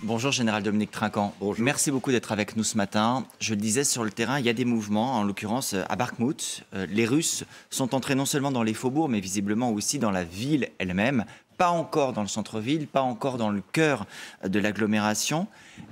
Bonjour Général Dominique Trinquant. Bonjour. Merci beaucoup d'être avec nous ce matin. Je le disais, sur le terrain, il y a des mouvements, en l'occurrence à Bakhmout. Les Russes sont entrés non seulement dans les faubourgs, mais visiblement aussi dans la ville elle-même. Pas encore dans le centre-ville, pas encore dans le cœur de l'agglomération.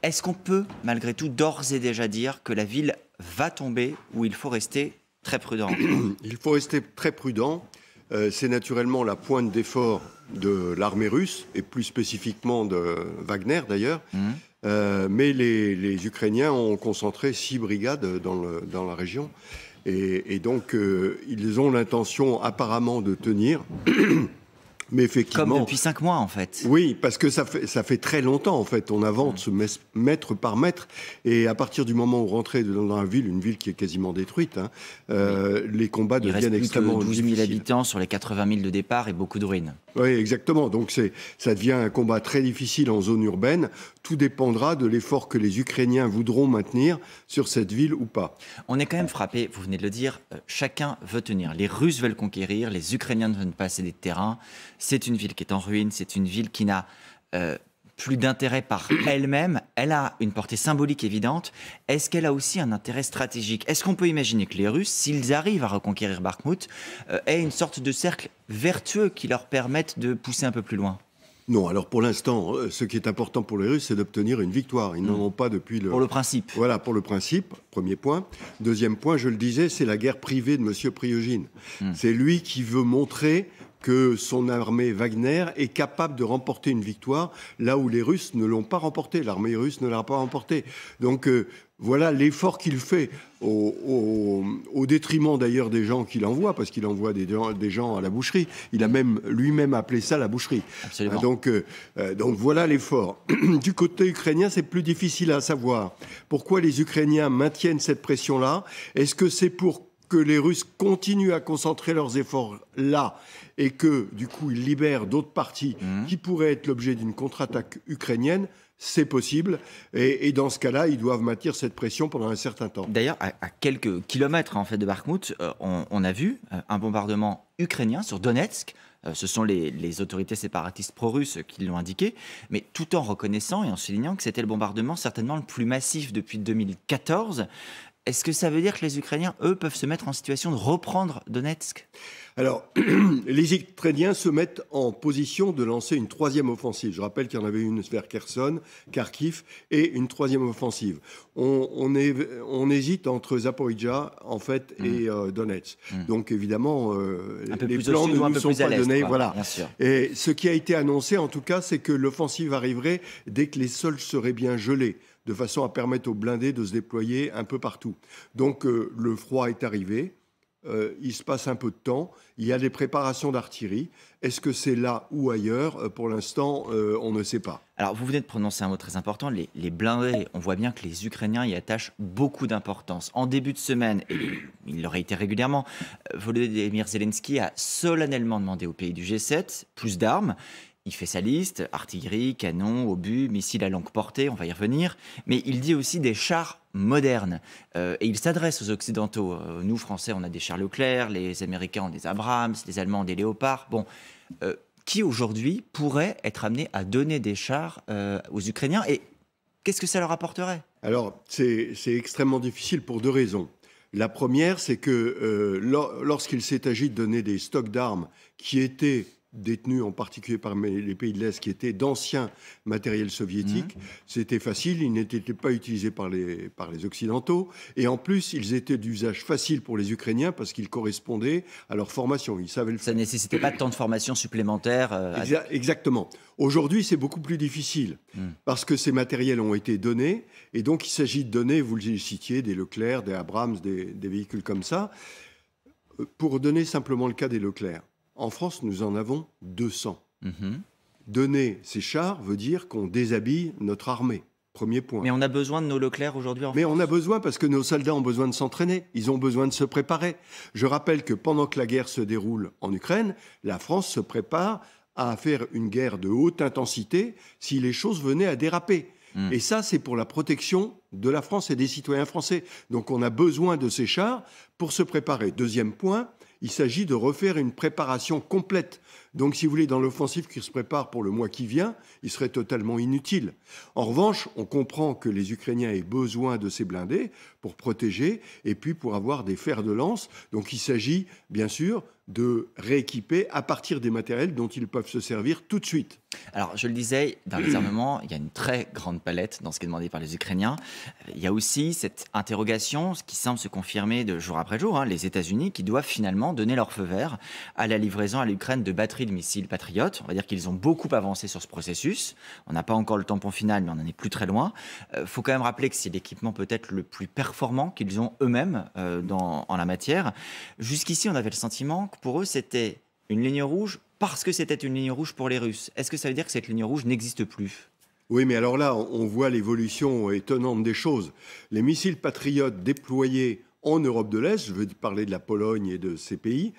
Est-ce qu'on peut, malgré tout, d'ores et déjà dire que la ville va tomber ou il faut rester très prudent? Il faut rester très prudent. C'est naturellement la pointe d'effort de l'armée russe, et plus spécifiquement de Wagner d'ailleurs. Mais les Ukrainiens ont concentré 6 brigades dans la région. Et donc, ils ont l'intention apparemment de tenir. Mais effectivement, Comme depuis 5 mois, en fait. Oui, parce que ça fait très longtemps, en fait. On avance mètre par mètre. Et à partir du moment où rentrer dans la ville, une ville qui est quasiment détruite, les combats deviennent extrêmement difficiles. Il reste plus que 12 000 habitants sur les 80 000 de départ et beaucoup de ruines. Oui, exactement. Donc ça devient un combat très difficile en zone urbaine. Tout dépendra de l'effort que les Ukrainiens voudront maintenir sur cette ville ou pas. On est quand même frappé, vous venez de le dire, chacun veut tenir. Les Russes veulent conquérir, les Ukrainiens ne veulent pas céder de terrain. C'est une ville qui est en ruine, c'est une ville qui n'a plus d'intérêt par elle-même. Elle a une portée symbolique évidente. Est-ce qu'elle a aussi un intérêt stratégique? Est-ce qu'on peut imaginer que les Russes, s'ils arrivent à reconquérir Bakhmout, aient une sorte de cercle vertueux qui leur permette de pousser un peu plus loin? Non, alors pour l'instant, ce qui est important pour les Russes, c'est d'obtenir une victoire. Ils n'en ont pas depuis le... Pour le principe. Voilà, pour le principe, premier point. Deuxième point, je le disais, c'est la guerre privée de M. Priogine. C'est lui qui veut montrer que son armée Wagner est capable de remporter une victoire là où les Russes ne l'ont pas remportée. L'armée russe ne l'a pas remportée. Donc voilà l'effort qu'il fait au détriment d'ailleurs des gens qu'il envoie, parce qu'il envoie des gens à la boucherie. Il a même lui-même appelé ça la boucherie. Absolument. Donc voilà l'effort. Du côté ukrainien, c'est plus difficile à savoir. Pourquoi les Ukrainiens maintiennent cette pression-là? Est-ce que c'est pour que les Russes continuent à concentrer leurs efforts là et que, du coup, ils libèrent d'autres parties qui pourraient être l'objet d'une contre-attaque ukrainienne? C'est possible. Et dans ce cas-là, ils doivent maintenir cette pression pendant un certain temps. D'ailleurs, à quelques kilomètres en fait, de Bakhmout, on a vu un bombardement ukrainien sur Donetsk. Ce sont les autorités séparatistes pro-russes qui l'ont indiqué, mais tout en reconnaissant et en soulignant que c'était le bombardement certainement le plus massif depuis 2014. Est-ce que ça veut dire que les Ukrainiens, eux, peuvent se mettre en situation de reprendre Donetsk? Alors, les Ukrainiens se mettent en position de lancer une troisième offensive. Je rappelle qu'il y en avait une vers Kherson, Kharkiv, et une troisième offensive. On hésite entre Zaporijjia, en fait, et Donetsk. Donc, évidemment, les plans ne nous sont pas donnés. Voilà. Et ce qui a été annoncé, en tout cas, c'est que l'offensive arriverait dès que les sols seraient bien gelés, de façon à permettre aux blindés de se déployer un peu partout. Donc le froid est arrivé, il se passe un peu de temps, il y a des préparations d'artillerie. Est-ce que c'est là ou ailleurs? Pour l'instant, on ne sait pas. Alors, vous venez de prononcer un mot très important, les blindés. On voit bien que les Ukrainiens y attachent beaucoup d'importance. En début de semaine, et il l'aurait été régulièrement, Volodymyr Zelensky a solennellement demandé aux pays du G7 plus d'armes. Il fait sa liste, artillerie, canons, obus, missiles à longue portée, on va y revenir. Mais il dit aussi des chars modernes. Et il s'adresse aux Occidentaux. Nous, Français, on a des chars Leclerc, les Américains ont des Abrams, les Allemands ont des Léopards. Bon, qui aujourd'hui pourrait être amené à donner des chars aux Ukrainiens? Et qu'est-ce que ça leur apporterait? Alors, c'est extrêmement difficile pour deux raisons. La première, c'est que lorsqu'il s'est agi de donner des stocks d'armes qui étaient détenus en particulier par les pays de l'Est, qui étaient d'anciens matériels soviétiques, c'était facile, ils n'étaient pas utilisés par les Occidentaux, et en plus, ils étaient d'usage facile pour les Ukrainiens parce qu'ils correspondaient à leur formation. Ils savaient le faire. Ça ne nécessitait pas tant de formation supplémentaire Exactement. Aujourd'hui, c'est beaucoup plus difficile parce que ces matériels ont été donnés, et donc il s'agit de donner, vous le citiez, des Leclerc, des Abrams, des véhicules comme ça. Pour donner simplement le cas des Leclerc, en France, nous en avons 200. Donner ces chars veut dire qu'on déshabille notre armée. Premier point. Mais on a besoin de nos Leclerc aujourd'hui en France? Mais on a besoin parce que nos soldats ont besoin de s'entraîner. Ils ont besoin de se préparer. Je rappelle que pendant que la guerre se déroule en Ukraine, la France se prépare à faire une guerre de haute intensité si les choses venaient à déraper. Et ça, c'est pour la protection de la France et des citoyens français. Donc on a besoin de ces chars pour se préparer. Deuxième point, Il s'agit de refaire une préparation complète. Donc, si vous voulez, dans l'offensive qui se prépare pour le mois qui vient, il serait totalement inutile. En revanche, on comprend que les Ukrainiens aient besoin de ces blindés pour protéger et puis pour avoir des fers de lance. Donc, il s'agit, bien sûr, de rééquiper à partir des matériels dont ils peuvent se servir tout de suite. Alors, je le disais, dans les armements, il y a une très grande palette dans ce qui est demandé par les Ukrainiens. Il y a aussi cette interrogation, ce qui semble se confirmer de jour après jour, les États-Unis qui doivent finalement donner leur feu vert à la livraison à l'Ukraine de batteries de missiles Patriot. On va dire qu'ils ont beaucoup avancé sur ce processus. On n'a pas encore le tampon final, mais on n'en est plus très loin. Il faut quand même rappeler que c'est l'équipement peut-être le plus performant qu'ils ont eux-mêmes en la matière. Jusqu'ici, on avait le sentiment que pour eux, c'était une ligne rouge parce que c'était une ligne rouge pour les Russes. Est-ce que ça veut dire que cette ligne rouge n'existe plus ? Oui, mais alors là, on voit l'évolution étonnante des choses. Les missiles patriotes déployés en Europe de l'Est, je veux parler de la Pologne et de ces pays,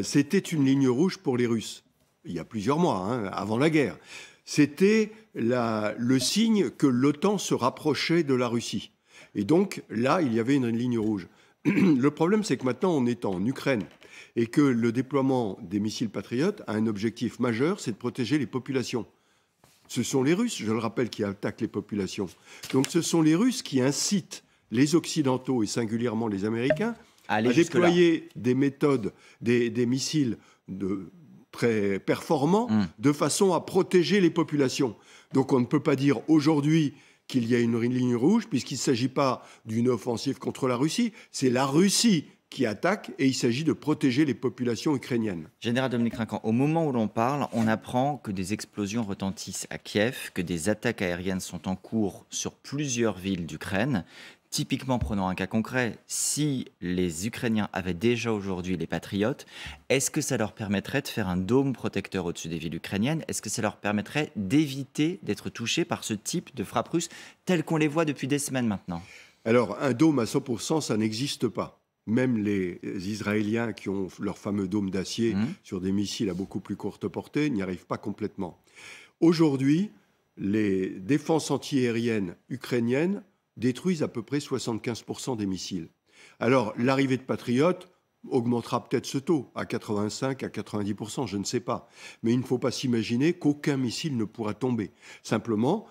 c'était une ligne rouge pour les Russes. Il y a plusieurs mois, avant la guerre. C'était le signe que l'OTAN se rapprochait de la Russie. Et donc, là, il y avait une ligne rouge. Le problème, c'est que maintenant, on est en Ukraine et que le déploiement des missiles patriotes a un objectif majeur, c'est de protéger les populations. Ce sont les Russes, je le rappelle, qui attaquent les populations. Donc ce sont les Russes qui incitent les Occidentaux, et singulièrement les Américains, à déployer des méthodes, des missiles très performants, de façon à protéger les populations. Donc on ne peut pas dire aujourd'hui qu'il y a une ligne rouge, puisqu'il ne s'agit pas d'une offensive contre la Russie, c'est la Russie qui attaque et il s'agit de protéger les populations ukrainiennes. Général Dominique Rincan, au moment où l'on parle, on apprend que des explosions retentissent à Kiev, que des attaques aériennes sont en cours sur plusieurs villes d'Ukraine. Typiquement, prenons un cas concret, si les Ukrainiens avaient déjà aujourd'hui les Patriotes, est-ce que ça leur permettrait de faire un dôme protecteur au-dessus des villes ukrainiennes ? Est-ce que ça leur permettrait d'éviter d'être touchés par ce type de frappe russe telles qu'on les voit depuis des semaines maintenant ? Alors, un dôme à 100%, ça n'existe pas. Même les Israéliens qui ont leur fameux dôme d'acier sur des missiles à beaucoup plus courte portée n'y arrivent pas complètement. Aujourd'hui, les défenses antiaériennes ukrainiennes détruisent à peu près 75% des missiles. Alors, l'arrivée de Patriotes augmentera peut-être ce taux à 85, à 90%, je ne sais pas. Mais il ne faut pas s'imaginer qu'aucun missile ne pourra tomber. Simplement,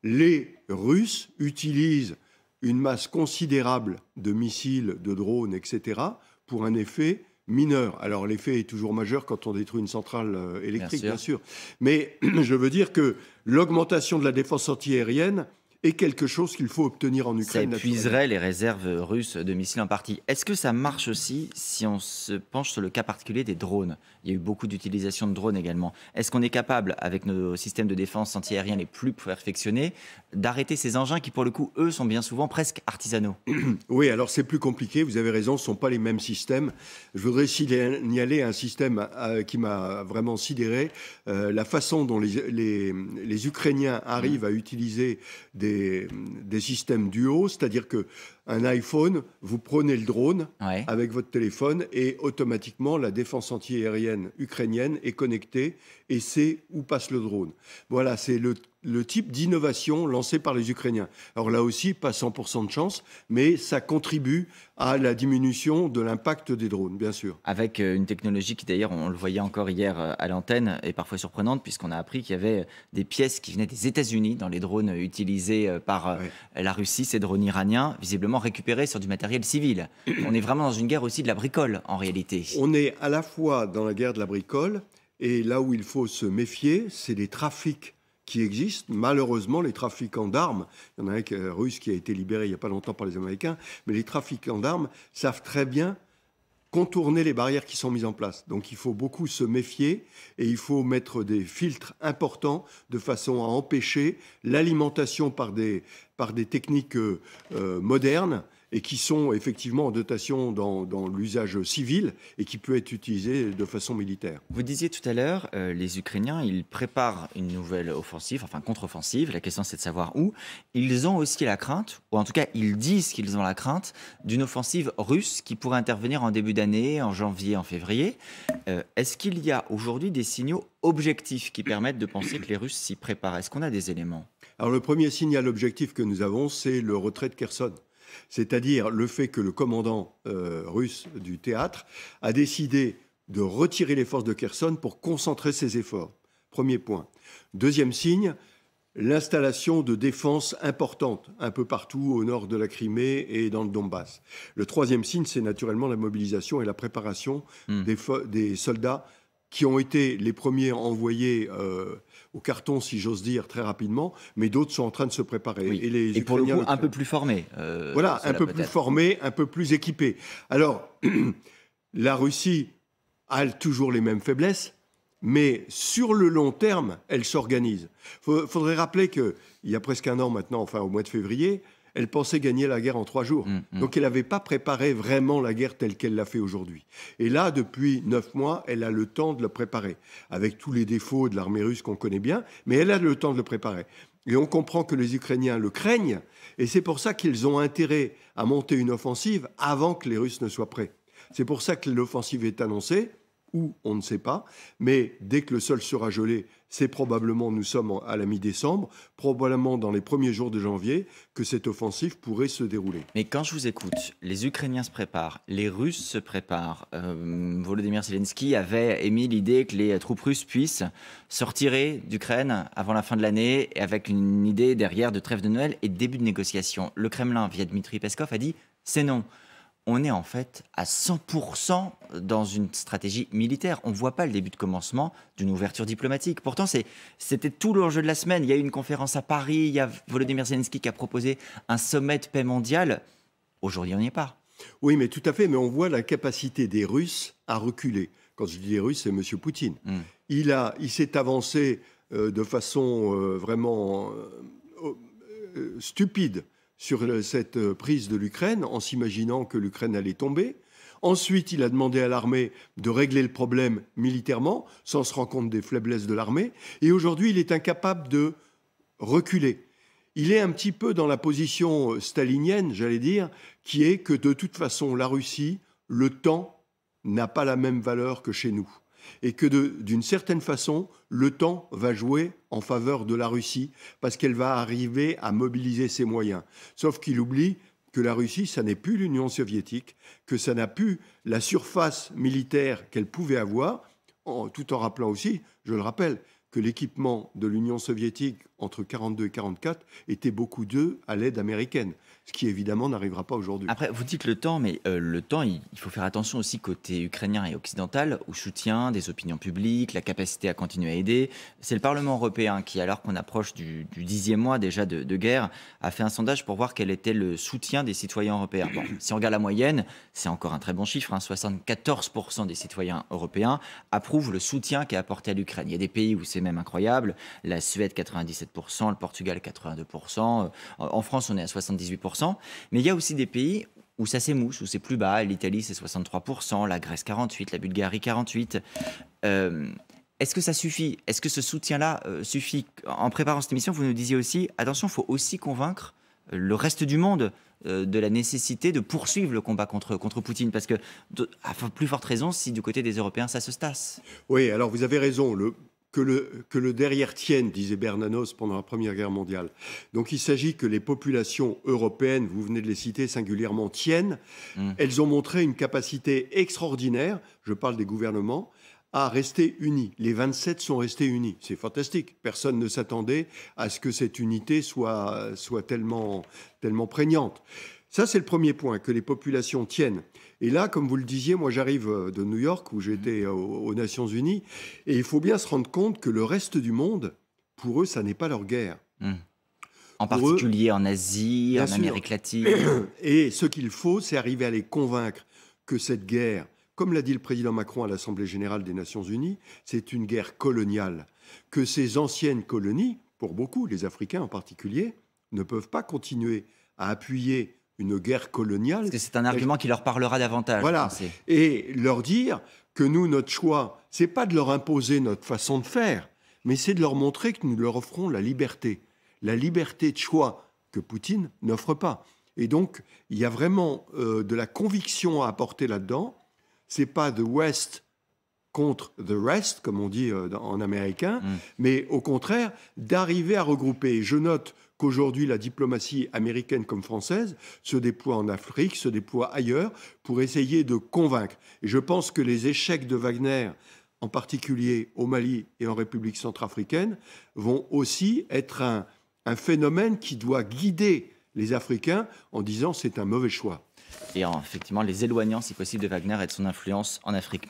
les Russes utilisent une masse considérable de missiles, de drones, etc., pour un effet mineur. Alors l'effet est toujours majeur quand on détruit une centrale électrique, bien sûr. Mais je veux dire que l'augmentation de la défense antiaérienne est quelque chose qu'il faut obtenir en Ukraine. Ça épuiserait les réserves russes de missiles en partie. Est-ce que ça marche aussi si on se penche sur le cas particulier des drones ? Il y a eu beaucoup d'utilisation de drones également. Est-ce qu'on est capable, avec nos systèmes de défense antiaériens les plus perfectionnés, d'arrêter ces engins qui, pour le coup, eux, sont bien souvent presque artisanaux ? Oui, alors c'est plus compliqué, vous avez raison, ce ne sont pas les mêmes systèmes. Je voudrais signaler un système qui m'a vraiment sidéré, la façon dont les Ukrainiens arrivent à utiliser des systèmes duo, c'est-à-dire qu'un iPhone, vous prenez le drone avec votre téléphone et automatiquement la défense antiaérienne ukrainienne est connectée et sait où passe le drone. Voilà, c'est le type d'innovation lancée par les Ukrainiens. Alors là aussi, pas 100% de chance, mais ça contribue à la diminution de l'impact des drones, bien sûr. Avec une technologie qui, d'ailleurs, on le voyait encore hier à l'antenne, est parfois surprenante, puisqu'on a appris qu'il y avait des pièces qui venaient des États-Unis dans les drones utilisés par la Russie, ces drones iraniens, visiblement récupérés sur du matériel civil. On est vraiment dans une guerre aussi de la bricole, en réalité. On est à la fois dans la guerre de la bricole, et là où il faut se méfier, c'est les trafics qui existent. Malheureusement, les trafiquants d'armes, il y en a un russe qui a été libéré il n'y a pas longtemps par les Américains, mais les trafiquants d'armes savent très bien contourner les barrières qui sont mises en place. Donc il faut beaucoup se méfier et il faut mettre des filtres importants de façon à empêcher l'alimentation par des techniques modernes et qui sont effectivement en dotation dans l'usage civil et qui peut être utilisé de façon militaire. Vous disiez tout à l'heure, les Ukrainiens, ils préparent une nouvelle offensive, enfin contre-offensive. La question, c'est de savoir où. Ils ont aussi la crainte, ou en tout cas, ils disent qu'ils ont la crainte d'une offensive russe qui pourrait intervenir en début d'année, en janvier, en février. Est-ce qu'il y a aujourd'hui des signaux objectifs qui permettent de penser que les Russes s'y préparent ? Est-ce qu'on a des éléments ? Alors le premier signal objectif que nous avons, c'est le retrait de Kherson. C'est-à-dire le fait que le commandant russe du théâtre a décidé de retirer les forces de Kherson pour concentrer ses efforts. Premier point. Deuxième signe, l'installation de défenses importantes un peu partout au nord de la Crimée et dans le Donbass. Le troisième signe, c'est naturellement la mobilisation et la préparation des soldats qui ont été les premiers envoyés au carton, si j'ose dire, très rapidement, mais d'autres sont en train de se préparer. Oui. Et, les et pour le Ukrainiens coup, un peu plus formés. voilà, un peu plus formés, un peu plus équipés. Alors, la Russie a toujours les mêmes faiblesses, mais sur le long terme, elle s'organise. Il faudrait rappeler qu'il y a presque un an maintenant, enfin au mois de février, elle pensait gagner la guerre en 3 jours. Donc elle n'avait pas préparé vraiment la guerre telle qu'elle l'a fait aujourd'hui. Et là, depuis 9 mois, elle a le temps de le préparer, avec tous les défauts de l'armée russe qu'on connaît bien, mais elle a le temps de le préparer. Et on comprend que les Ukrainiens le craignent, et c'est pour ça qu'ils ont intérêt à monter une offensive avant que les Russes ne soient prêts. C'est pour ça que l'offensive est annoncée, ou on ne sait pas, mais dès que le sol sera gelé, c'est probablement, nous sommes à la mi-décembre, probablement dans les premiers jours de janvier, que cette offensive pourrait se dérouler. Mais quand je vous écoute, les Ukrainiens se préparent, les Russes se préparent. Volodymyr Zelensky avait émis l'idée que les troupes russes puissent se retirer d'Ukraine avant la fin de l'année, avec une idée derrière de trêve de Noël et de début de négociation. Le Kremlin, via Dmitri Peskov, a dit « c'est non ». On est en fait à 100% dans une stratégie militaire. On ne voit pas le début de commencement d'une ouverture diplomatique. Pourtant, c'était tout l'enjeu de la semaine. Il y a eu une conférence à Paris, il y a Volodymyr Zelensky qui a proposé un sommet de paix mondial. Aujourd'hui, on n'y est pas. Oui, mais tout à fait. Mais on voit la capacité des Russes à reculer. Quand je dis les Russes, c'est M. Poutine. Il s'est avancé de façon vraiment stupide sur cette prise de l'Ukraine, en s'imaginant que l'Ukraine allait tomber. Ensuite, il a demandé à l'armée de régler le problème militairement, sans se rendre compte des faiblesses de l'armée. Et aujourd'hui, il est incapable de reculer. Il est un petit peu dans la position stalinienne, j'allais dire, qui est que de toute façon, la Russie, le temps n'a pas la même valeur que chez nous. Et que d'une certaine façon, le temps va jouer en faveur de la Russie parce qu'elle va arriver à mobiliser ses moyens. Sauf qu'il oublie que la Russie, ça n'est plus l'Union soviétique, que ça n'a plus la surface militaire qu'elle pouvait avoir, tout en rappelant aussi, je le rappelle, que l'équipement de l'Union soviétique entre 1942 et 1944 était beaucoup d'eux à l'aide américaine, ce qui évidemment n'arrivera pas aujourd'hui. Après, vous dites le temps, mais le temps, il faut faire attention aussi côté ukrainien et occidental au soutien des opinions publiques, la capacité à continuer à aider. C'est le Parlement européen qui, alors qu'on approche du 10e mois déjà de guerre, a fait un sondage pour voir quel était le soutien des citoyens européens. Bon, si on regarde la moyenne, c'est encore un très bon chiffre, 74% des citoyens européens approuvent le soutien qui est apporté à l'Ukraine. Il y a des pays où c'est même incroyable, la Suède 97%, le Portugal 82%, en France on est à 78%, mais il y a aussi des pays où ça s'émousse, où c'est plus bas, l'Italie c'est 63%, la Grèce 48%, la Bulgarie 48%. Est-ce que ça suffit? Est-ce que ce soutien-là suffit? En préparant cette émission, vous nous disiez aussi, attention, il faut aussi convaincre le reste du monde de la nécessité de poursuivre le combat contre Poutine, parce que, à plus forte raison, si du côté des Européens ça se tasse. Oui, alors vous avez raison, que le derrière tienne, disait Bernanos pendant la Première Guerre mondiale. Donc il s'agit que les populations européennes, vous venez de les citer singulièrement, tiennent. Elles ont montré une capacité extraordinaire, je parle des gouvernements, à rester unis. Les 27 sont restés unis. C'est fantastique. Personne ne s'attendait à ce que cette unité soit tellement prégnante. Ça, c'est le premier point, que les populations tiennent. Et là, comme vous le disiez, moi j'arrive de New York, où j'étais aux Nations Unies, et il faut bien se rendre compte que le reste du monde, pour eux, ça n'est pas leur guerre. En particulier en Asie, en Amérique latine. Et ce qu'il faut, c'est arriver à les convaincre que cette guerre, comme l'a dit le président Macron à l'Assemblée générale des Nations Unies, c'est une guerre coloniale. Que ces anciennes colonies, pour beaucoup, les Africains en particulier, ne peuvent pas continuer à appuyer une guerre coloniale. Parce que c'est un argument qui leur parlera davantage. Voilà. Et leur dire que nous, notre choix, c'est pas de leur imposer notre façon de faire, mais c'est de leur montrer que nous leur offrons la liberté de choix que Poutine n'offre pas. Et donc, il y a vraiment de la conviction à apporter là-dedans. C'est pas the West contre the rest, comme on dit en américain, mais au contraire, d'arriver à regrouper. Je note qu'aujourd'hui la diplomatie américaine comme française se déploie en Afrique, se déploie ailleurs pour essayer de convaincre. Et je pense que les échecs de Wagner, en particulier au Mali et en République centrafricaine, vont aussi être un phénomène qui doit guider les Africains en disant c'est un mauvais choix. Et effectivement, les éloignant, si possible, de Wagner et de son influence en Afrique.